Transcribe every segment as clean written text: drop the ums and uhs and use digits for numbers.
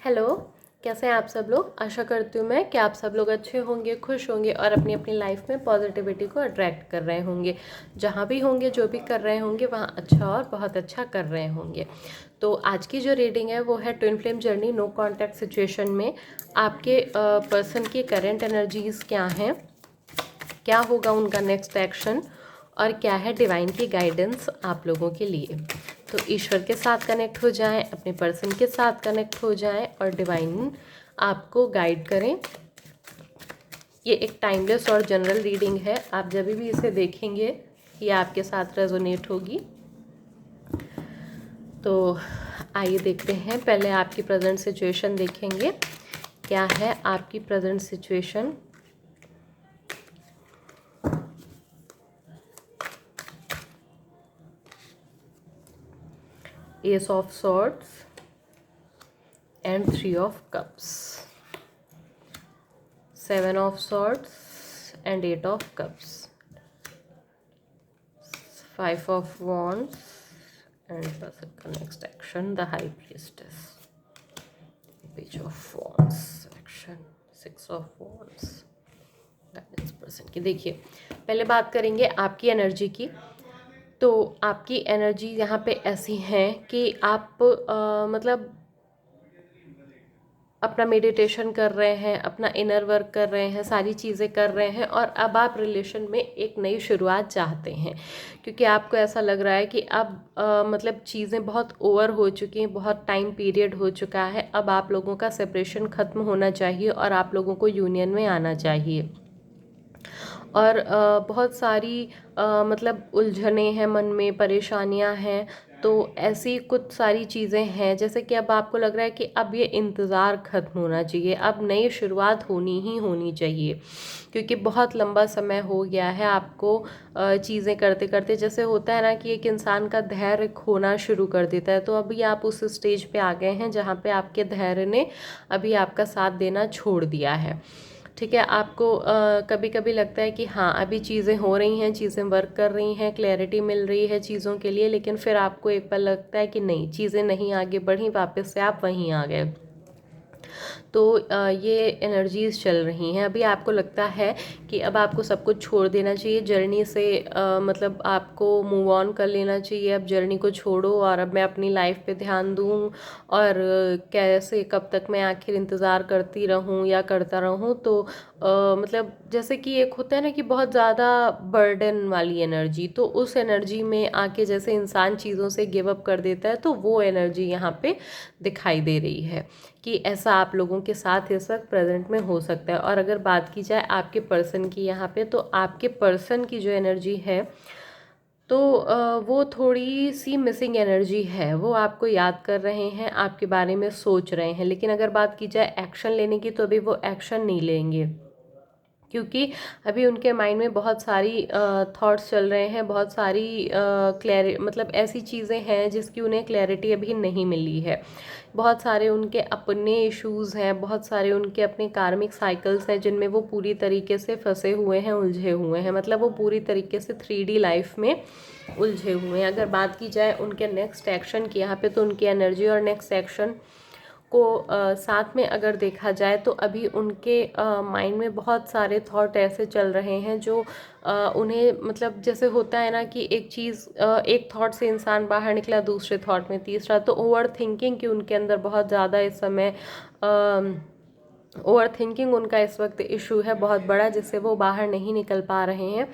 Hello, कैसे हैं आप सब लोग। आशा करती हूँ मैं कि आप सब लोग अच्छे होंगे, खुश होंगे और अपनी अपनी लाइफ में पॉजिटिविटी को अट्रैक्ट कर रहे होंगे। जहाँ भी होंगे, जो भी कर रहे होंगे, वहाँ अच्छा और बहुत अच्छा कर रहे होंगे। तो आज की जो रीडिंग है वो है twin flame journey no contact situation में आपके पर्सन की करेंट एनर्जीज़ क्या हैं, क्या होगा उनका नेक्स्ट एक्शन और क्या है डिवाइन की गाइडेंस आप लोगों के लिए। तो ईश्वर के साथ कनेक्ट हो जाएं, अपने पर्सन के साथ कनेक्ट हो जाएं और डिवाइन आपको गाइड करें। ये एक टाइमलेस और जनरल रीडिंग है, आप जब भी इसे देखेंगे ये आपके साथ रेजोनेट होगी। तो आइए देखते हैं, पहले आपकी प्रेजेंट सिचुएशन देखेंगे, क्या है आपकी present situation. S of swords and 3 of cups, 7 of swords and 8 of cups, 5 of wands and person का next action the high priestess, page of wands action, 6 of wands guidance person की। देखिए पहले बात करेंगे आपकी एनर्जी की। तो आपकी एनर्जी यहाँ पे ऐसी है कि आप मतलब अपना मेडिटेशन कर रहे हैं, अपना इनर वर्क कर रहे हैं, सारी चीज़ें कर रहे हैं और अब आप रिलेशन में एक नई शुरुआत चाहते हैं, क्योंकि आपको ऐसा लग रहा है कि अब मतलब चीज़ें बहुत ओवर हो चुकी हैं, बहुत टाइम पीरियड हो चुका है, अब आप लोगों का सेपरेशन ख़त्म होना चाहिए और आप लोगों को यूनियन में आना चाहिए। और बहुत सारी मतलब उलझने हैं मन में, परेशानियां हैं। तो ऐसी कुछ सारी चीज़ें हैं, जैसे कि अब आपको लग रहा है कि अब ये इंतज़ार ख़त्म होना चाहिए, अब नई शुरुआत होनी ही होनी चाहिए, क्योंकि बहुत लंबा समय हो गया है आपको चीज़ें करते करते। जैसे होता है ना कि एक इंसान का धैर्य खोना शुरू कर देता है, तो अभी आप उस स्टेज पे आ गए हैं जहाँ पे आपके धैर्य ने अभी आपका साथ देना छोड़ दिया है। ठीक है, आपको कभी कभी लगता है कि हाँ अभी चीज़ें हो रही हैं, चीज़ें वर्क कर रही हैं, क्लैरिटी मिल रही है चीज़ों के लिए, लेकिन फिर आपको एक बार लगता है कि नहीं, चीज़ें नहीं आगे बढ़ी, वापस से आप वहीं आ गए। तो ये एनर्जीज चल रही हैं। अभी आपको लगता है कि अब आपको सब कुछ छोड़ देना चाहिए, जर्नी से मतलब आपको मूव ऑन कर लेना चाहिए, अब जर्नी को छोड़ो और अब मैं अपनी लाइफ पे ध्यान दूँ और कैसे कब तक मैं आखिर इंतज़ार करती रहूँ या करता रहूँ। तो मतलब जैसे कि एक होता है ना कि बहुत ज़्यादा बर्डन वाली एनर्जी, तो उस एनर्जी में आके जैसे इंसान चीज़ों से गिव अप कर देता है, तो वो एनर्जी यहाँ पे दिखाई दे रही है कि ऐसा आप लोगों के साथ इस वक्त प्रेजेंट में हो सकता है। और अगर बात की जाए आपके पर्सन की यहाँ पे, तो आपके पर्सन की जो एनर्जी है तो वो थोड़ी सी मिसिंग एनर्जी है, वो आपको याद कर रहे हैं, आपके बारे में सोच रहे हैं, लेकिन अगर बात की जाए एक्शन लेने की तो अभी वो एक्शन नहीं लेंगे, क्योंकि अभी उनके माइंड में बहुत सारी थॉट्स चल रहे हैं, बहुत सारी मतलब ऐसी चीज़ें हैं जिसकी उन्हें क्लैरिटी अभी नहीं मिली है। बहुत सारे उनके अपने इश्यूज़ हैं, बहुत सारे उनके अपने कार्मिक साइकिल्स हैं जिनमें वो पूरी तरीके से फंसे हुए हैं, उलझे हुए हैं, मतलब वो पूरी तरीके से 3D लाइफ में उलझे हुए हैं। अगर बात की जाए उनके नेक्स्ट एक्शन की यहाँ पे, तो उनकी एनर्जी और नेक्स्ट एक्शन को साथ में अगर देखा जाए तो अभी उनके माइंड में बहुत सारे थॉट ऐसे चल रहे हैं जो उन्हें मतलब जैसे होता है ना कि एक चीज़ एक थॉट से इंसान बाहर निकला, दूसरे थॉट में तीसरा, तो ओवर थिंकिंग की उनके अंदर बहुत ज़्यादा इस समय ओवर थिंकिंग उनका इस वक्त इशू है बहुत बड़ा, जिससे वो बाहर नहीं निकल पा रहे हैं।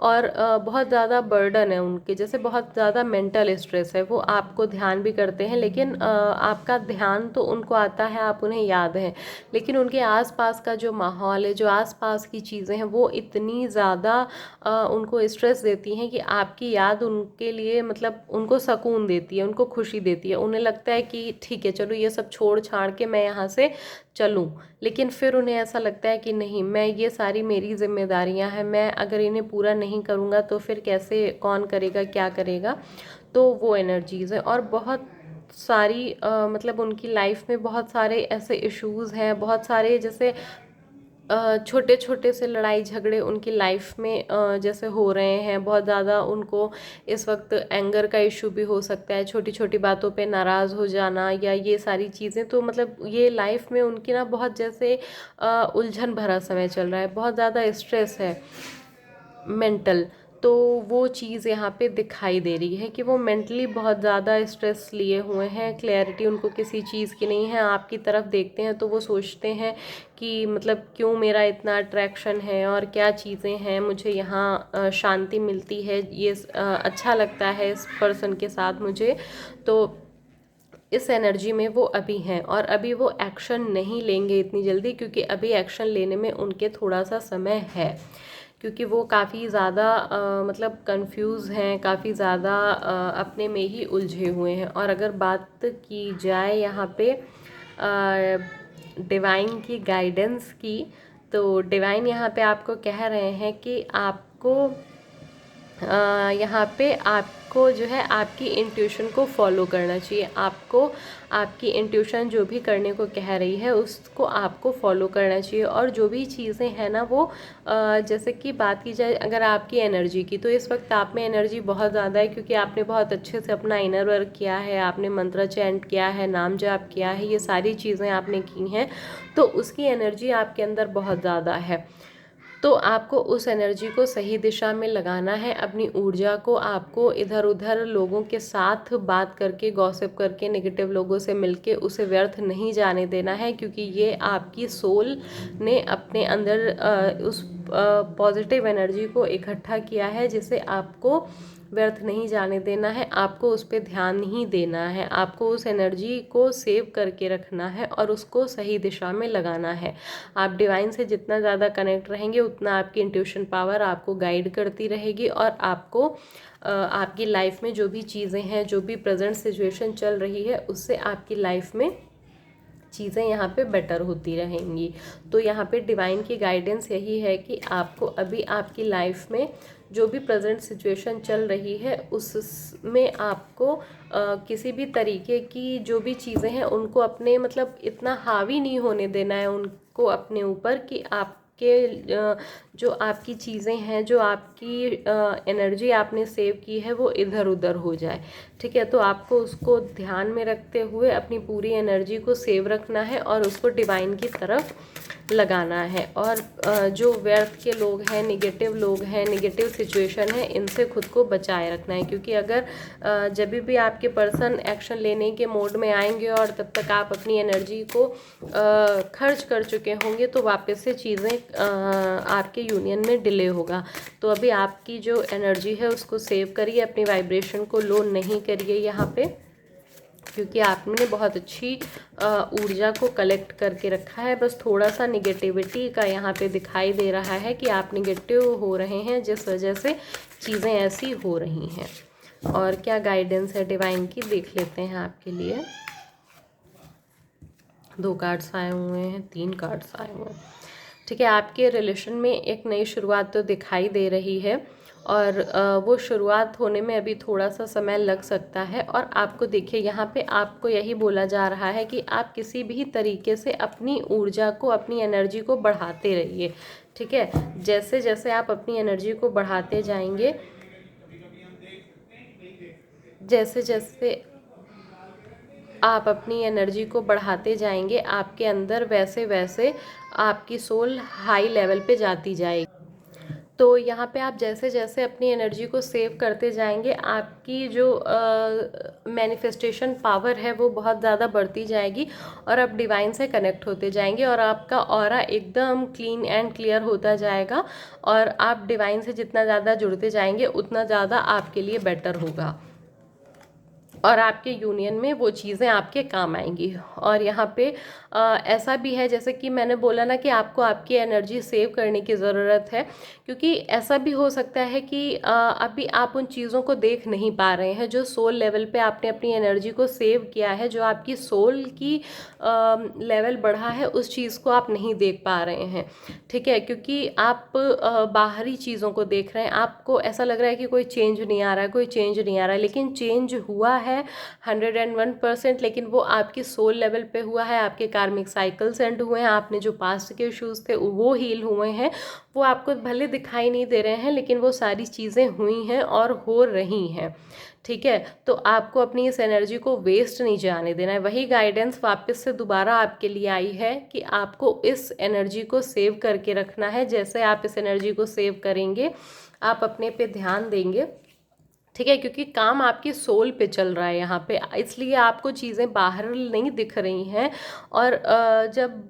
और बहुत ज़्यादा बर्डन है उनके, जैसे बहुत ज़्यादा मेंटल स्ट्रेस है। वो आपको ध्यान भी करते हैं, लेकिन आपका ध्यान तो उनको आता है, आप उन्हें याद हैं, लेकिन उनके आसपास का जो माहौल है, जो आसपास की चीज़ें हैं, वो इतनी ज़्यादा उनको स्ट्रेस देती हैं कि आपकी याद उनके लिए मतलब उनको सुकून देती है, उनको खुशी देती है। उन्हें लगता है कि ठीक है, चलो ये सब छोड़ छाड़ के मैं यहाँ से चलूँ, लेकिन फिर उन्हें ऐसा लगता है कि नहीं, मैं ये सारी मेरी जिम्मेदारियां हैं, मैं अगर इन्हें पूरा नहीं करूँगा तो फिर कैसे, कौन करेगा, क्या करेगा। तो वो एनर्जीज़ है और बहुत सारी मतलब उनकी लाइफ में बहुत सारे ऐसे इश्यूज़ हैं, बहुत सारे जैसे छोटे छोटे से लड़ाई झगड़े उनकी लाइफ में जैसे हो रहे हैं, बहुत ज़्यादा उनको इस वक्त एंगर का इशू भी हो सकता है, छोटी छोटी बातों पे नाराज़ हो जाना या ये सारी चीज़ें। तो मतलब ये लाइफ में उनकी ना बहुत जैसे उलझन भरा समय चल रहा है, बहुत ज़्यादा स्ट्रेस है मेंटल। तो वो चीज़ यहाँ पे दिखाई दे रही है कि वो मेंटली बहुत ज़्यादा स्ट्रेस लिए हुए हैं, क्लैरिटी उनको किसी चीज़ की नहीं है। आपकी तरफ देखते हैं तो वो सोचते हैं कि मतलब क्यों मेरा इतना अट्रैक्शन है और क्या चीज़ें हैं, मुझे यहाँ शांति मिलती है, ये अच्छा लगता है इस पर्सन के साथ मुझे। तो इस एनर्जी में वो अभी हैं और अभी वो एक्शन नहीं लेंगे इतनी जल्दी, क्योंकि अभी एक्शन लेने में उनके थोड़ा सा समय है, क्योंकि वो काफ़ी ज़्यादा मतलब कंफ्यूज हैं, काफ़ी ज़्यादा अपने में ही उलझे हुए हैं। और अगर बात की जाए यहाँ पे डिवाइन की गाइडेंस की, तो डिवाइन यहाँ पे आपको कह रहे हैं कि आपको यहाँ पे आपको जो है आपकी इंट्यूशन को फॉलो करना चाहिए। आपको आपकी इंट्यूशन जो भी करने को कह रही है उसको आपको फॉलो करना चाहिए। और जो भी चीज़ें हैं ना वो जैसे कि बात की जाए अगर आपकी एनर्जी की, तो इस वक्त आप में एनर्जी बहुत ज़्यादा है, क्योंकि आपने बहुत अच्छे से अपना इनर वर्क किया है, आपने मंत्र चैंट किया है, नाम जाप किया है, ये सारी चीज़ें आपने की हैं, तो उसकी एनर्जी आपके अंदर बहुत ज़्यादा है। तो आपको उस एनर्जी को सही दिशा में लगाना है। अपनी ऊर्जा को आपको इधर उधर लोगों के साथ बात करके, गॉसिप करके, नेगेटिव लोगों से मिलके उसे व्यर्थ नहीं जाने देना है, क्योंकि ये आपकी सोल ने अपने अंदर उस पॉजिटिव एनर्जी को इकट्ठा किया है, जिसे आपको व्यर्थ नहीं जाने देना है। आपको उस पर ध्यान नहीं देना है, आपको उस एनर्जी को सेव करके रखना है और उसको सही दिशा में लगाना है। आप डिवाइन से जितना ज़्यादा कनेक्ट रहेंगे उतना आपकी इंट्यूशन पावर आपको गाइड करती रहेगी और आपको आपकी लाइफ में जो भी चीज़ें हैं, जो भी प्रेजेंट सिचुएशन चल रही है, उससे आपकी लाइफ में चीज़ें यहाँ पे बेटर होती रहेंगी। तो यहाँ पे डिवाइन की गाइडेंस यही है कि आपको अभी आपकी लाइफ में जो भी प्रेजेंट सिचुएशन चल रही है उसमें आपको किसी भी तरीके की जो भी चीज़ें हैं उनको अपने मतलब इतना हावी नहीं होने देना है उनको अपने ऊपर, कि आपके जो आपकी चीज़ें हैं, जो आपकी एनर्जी आपने सेव की है वो इधर उधर हो जाए। ठीक है, तो आपको उसको ध्यान में रखते हुए अपनी पूरी एनर्जी को सेव रखना है और उसको डिवाइन की तरफ लगाना है। और जो व्यर्थ के लोग हैं, निगेटिव लोग हैं, निगेटिव सिचुएशन है, इनसे खुद को बचाए रखना है, क्योंकि अगर जब भी आपके पर्सन एक्शन लेने के मोड में आएंगे और तब तक आप अपनी एनर्जी को खर्च कर चुके होंगे, तो वापस से चीज़ें आपके यूनियन में डिले होगा। तो अभी आपकी जो एनर्जी है उसको सेव करिए, अपनी वाइब्रेशन को लो नहीं करिए यहाँ पे, क्योंकि आपने बहुत अच्छी ऊर्जा को कलेक्ट करके रखा है। बस थोड़ा सा निगेटिविटी का यहाँ पे दिखाई दे रहा है कि आप निगेटिव हो रहे हैं, जिस वजह से चीज़ें ऐसी हो रही हैं। और क्या गाइडेंस है डिवाइन की, देख लेते हैं आपके लिए। 2 कार्ड्स आए हुए हैं, 3 कार्ड्स आए हुए हैं। ठीक है, आपके रिलेशन में एक नई शुरुआत तो दिखाई दे रही है और वो शुरुआत होने में अभी थोड़ा सा समय लग सकता है। और आपको देखिए यहाँ पे आपको यही बोला जा रहा है कि आप किसी भी तरीके से अपनी ऊर्जा को, अपनी एनर्जी को बढ़ाते रहिए। ठीक है, जैसे जैसे आप अपनी एनर्जी को बढ़ाते जाएंगे, जैसे जैसे आप अपनी एनर्जी को बढ़ाते जाएंगे, आपके अंदर वैसे वैसे आपकी सोल हाई लेवल पे जाती जाएगी। तो यहाँ पे आप जैसे जैसे अपनी एनर्जी को सेव करते जाएंगे, आपकी जो मैनिफेस्टेशन पावर है वो बहुत ज़्यादा बढ़ती जाएगी और आप डिवाइन से कनेक्ट होते जाएंगे और आपका ऑरा एकदम क्लीन एंड क्लियर होता जाएगा। और आप डिवाइन से जितना ज़्यादा जुड़ते जाएंगे उतना ज़्यादा आपके लिए बेटर होगा और आपके यूनियन में वो चीज़ें आपके काम आएंगी। और यहाँ पे ऐसा भी है, जैसे कि मैंने बोला ना, कि आपको आपकी एनर्जी सेव करने की ज़रूरत है, क्योंकि ऐसा भी हो सकता है कि अभी आप उन चीज़ों को देख नहीं पा रहे हैं जो सोल लेवल पे आपने अपनी एनर्जी को सेव किया है, जो आपकी सोल की लेवल बढ़ा है, उस चीज़ को आप नहीं देख पा रहे हैं। ठीक है, क्योंकि आप बाहरी चीज़ों को देख रहे हैं, आपको ऐसा लग रहा है कि कोई चेंज नहीं आ रहा है, कोई चेंज नहीं आ रहा है, लेकिन चेंज हुआ है है 101%, लेकिन वो आपकी सोल लेवल पे हुआ है, आपके कार्मिक साइकिल्स एंड हुए हैं, आपने जो पास्ट के इश्यूज थे वो हील हुए हैं। वो आपको भले दिखाई नहीं दे रहे हैं, लेकिन वो सारी चीज़ें हुई हैं और हो रही हैं, ठीक है। तो आपको अपनी इस एनर्जी को वेस्ट नहीं जाने देना है। वही गाइडेंस वापस से दोबारा आपके लिए आई है कि आपको इस एनर्जी को सेव करके रखना है। जैसे आप इस एनर्जी को सेव करेंगे, आप अपने पे ध्यान देंगे, ठीक है, क्योंकि काम आपकी सोल पे चल रहा है यहाँ पे, इसलिए आपको चीज़ें बाहर नहीं दिख रही हैं। और जब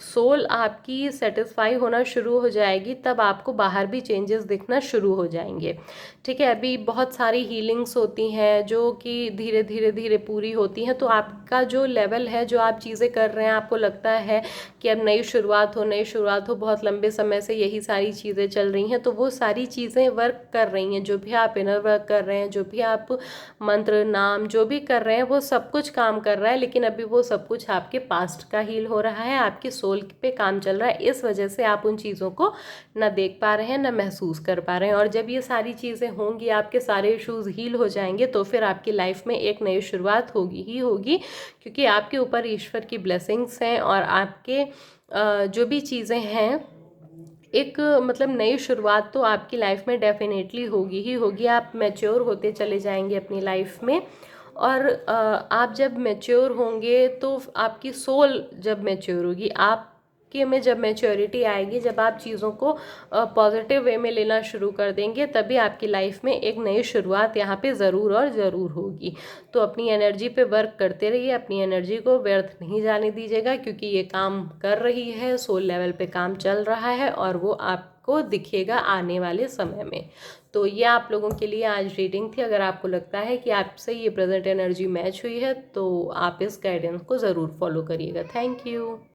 सोल आपकी सेटिस्फाई होना शुरू हो जाएगी, तब आपको बाहर भी चेंजेस दिखना शुरू हो जाएंगे, ठीक है। अभी बहुत सारी हीलिंग्स होती हैं जो कि धीरे धीरे धीरे पूरी होती हैं। तो आपका जो लेवल है, जो आप चीज़ें कर रहे हैं, आपको लगता है कि अब नई शुरुआत हो, नई शुरुआत हो, बहुत लंबे समय से यही सारी चीज़ें चल रही हैं, तो वो सारी चीज़ें वर्क कर रही हैं। जो भी आप इनर वर्क कर रहे हैं, जो भी आप मंत्र नाम जो भी कर रहे हैं, वो सब कुछ काम कर रहा है, लेकिन अभी वो सब कुछ आपके पास्ट का हील हो रहा है, आपके सोल पे काम चल रहा है। इस वजह से आप उन चीज़ों को ना देख पा रहे हैं, ना महसूस कर पा रहे हैं। और जब ये सारी चीज़ें होंगी, आपके सारे इश्यूज हील हो जाएंगे, तो फिर आपकी लाइफ में एक नई शुरुआत होगी ही होगी, क्योंकि आपके ऊपर ईश्वर की ब्लेसिंग्स हैं और आपके जो भी चीज़ें हैं, एक मतलब नई शुरुआत तो आपकी लाइफ में डेफिनेटली होगी ही होगी। आप मैच्योर होते चले जाएंगे अपनी लाइफ में। और आप जब मैच्योर होंगे तो आपकी सोल जब मैच्योर होगी, आपके में जब मैच्योरिटी आएगी, जब आप चीज़ों को पॉजिटिव वे में लेना शुरू कर देंगे, तभी आपकी लाइफ में एक नई शुरुआत यहाँ पे ज़रूर और ज़रूर होगी। तो अपनी एनर्जी पे वर्क करते रहिए, अपनी एनर्जी को व्यर्थ नहीं जाने दीजिएगा, क्योंकि ये काम कर रही है, सोल लेवल पे काम चल रहा है और वो आपको दिखेगा आने वाले समय में। तो ये आप लोगों के लिए आज रीडिंग थी। अगर आपको लगता है कि आपसे ये प्रेजेंट एनर्जी मैच हुई है, तो आप इस गाइडेंस को ज़रूर फॉलो करिएगा। Thank you.